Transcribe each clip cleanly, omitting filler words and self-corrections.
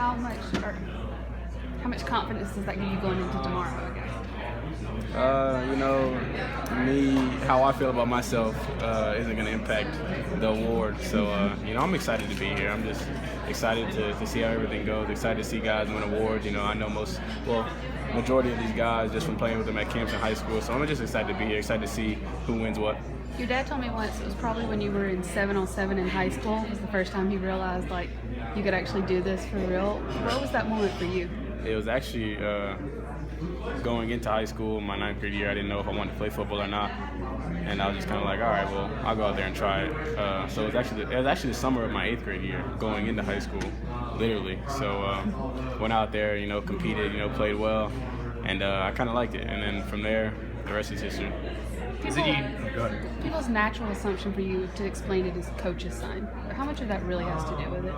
how much confidence does that give you going into tomorrow, I guess? How I feel about myself isn't going to impact the award. So, I'm excited to be here. I'm just excited to see how everything goes, excited to see guys win awards. I know majority of these guys just from playing with them at camps in high school. So I'm just excited to be here, excited to see who wins what. Your dad told me once it was probably when you were in 7-on-7 in high school was the first time he realized, like, you could actually do this for real. What was that moment for you? It was actually going into high school, my 9th grade year. I didn't know if I wanted to play football or not. And I was just kind of like, all right, well, I'll go out there and try it. So it was actually the summer of my 8th grade year, going into high school, literally. So went out there, competed, played well, and I kind of liked it. And then from there, the rest is history. People's natural assumption for you to explain it is coach's sign. How much of that really has to do with it?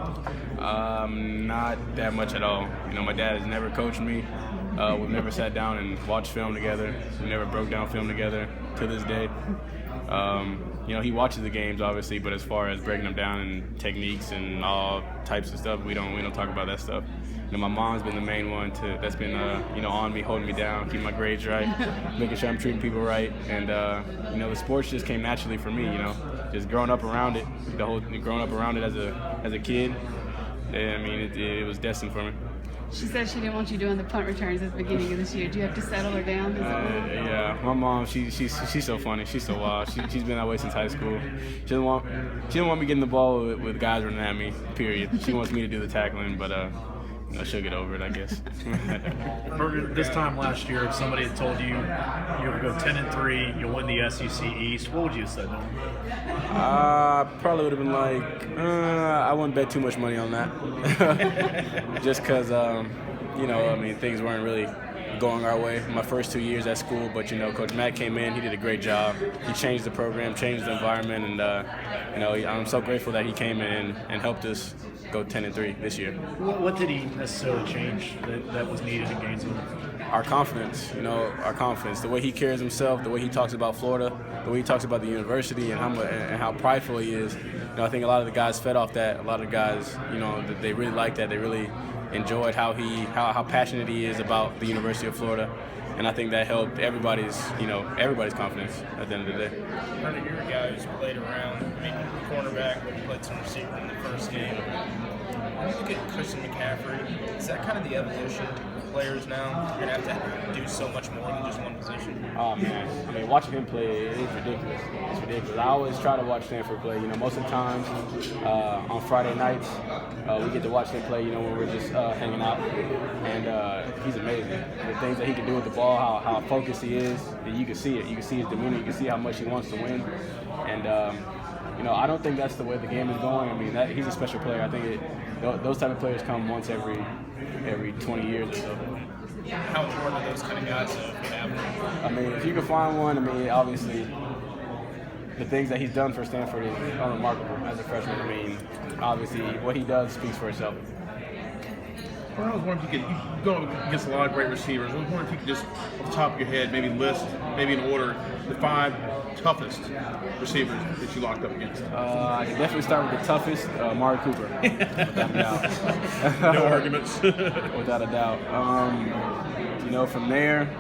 Not that much at all. My dad has never coached me. We've never sat down and watched film together. We never broke down film together to this day. He watches the games obviously, but as far as breaking them down and techniques and all types of stuff, we don't talk about that stuff. My mom's been the main one that's been on me, holding me down, keeping my grades right, making sure I'm treating people right, and the sports just came naturally for me. Just growing up around it, growing up around it as a kid. It was destined for me. She said she didn't want you doing the punt returns at the beginning of this year. Do you have to settle her down? Yeah, my mom, she's so funny. She's so wild. She's been that way since high school. She didn't want me getting the ball with guys running at me. Period. She wants me to do the tackling, but she'll get over it, I guess. This time last year, if somebody had told you you would go 10-3, you'll win the SEC East, what would you have said to them? Probably would have been like, I wouldn't bet too much money on that. Just because, things weren't really going our way my first 2 years at school. But, Coach Mack came in, he did a great job. He changed the program, changed the environment, and, I'm so grateful that he came in and helped us go 10-3 this year. What did he necessarily change that was needed in Gainesville? Our confidence, the way he carries himself, the way he talks about Florida, the way he talks about the university and how prideful he is. I think a lot of the guys fed off that. A lot of the guys, they really liked that. They really enjoyed how passionate he is about the University of Florida. And I think that helped everybody's confidence at the end of the day. Vernon, you're a guy who's played around. Cornerback, but he played some receiver in the first game. When you look at Christian McCaffrey, is that kind of the evolution of players now? You're going to have to do so much more than just one position. Oh, man. Watching him play is ridiculous. It's ridiculous. I always try to watch Stanford play. Most of the times on Friday nights, we get to watch him play, when we're just hanging out. And he's amazing. The things that he can do with the ball, how focused he is, you can see it. You can see his demeanor. You can see how much he wants to win. And, I don't think that's the way the game is going. He's a special player. I think those type of players come once every 20 years or so. How important are those kind of guys to have? If you can find one, obviously the things that he's done for Stanford is unremarkable as a freshman. Obviously what he does speaks for itself. I was wondering if you go against a lot of great receivers. I was wondering if you could just, off the top of your head, maybe list, maybe in order, the 5 toughest receivers that you locked up against. I can definitely start with the toughest, Amari Cooper, without a doubt. No arguments. Without a doubt. From there,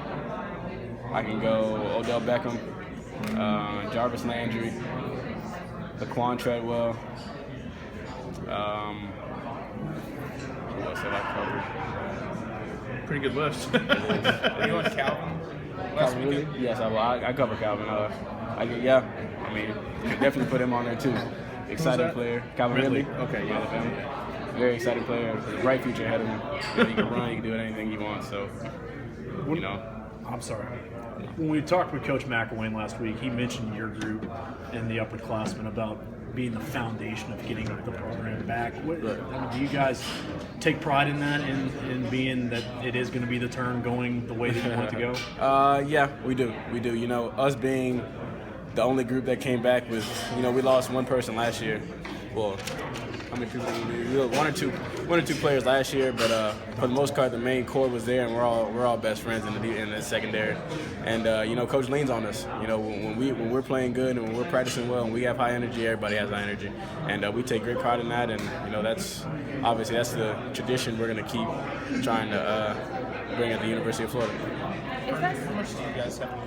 I can go Odell Beckham, Jarvis, Landry, Laquan Treadwell. Who else have I covered? Pretty good list. Are you on Calvin? Calvin, really? Yes, I cover Calvin. Could definitely put him on there too. Exciting player. Calvin Ridley. Okay, yeah. Alabama. Very exciting player. With a bright future ahead of him. He can run. He can do anything he wants. So, I'm sorry. When we talked with Coach McElwain last week, he mentioned your group and the upperclassmen about being the foundation of getting the program back. Do you guys take pride in that, in being that it is going to be the turn going the way that you want it to go? Yeah, we do. Us being the only group that came back with, we lost one person last year. Well, how many people we were one or two players last year, but for the most part, the main core was there, and we're all best friends in the secondary. And Coach leans on us. When we're playing good and when we're practicing well and we have high energy, everybody has high energy, and we take great pride in that. And that's obviously that's the tradition we're going to keep trying to bring at the University of Florida. How much do you guys have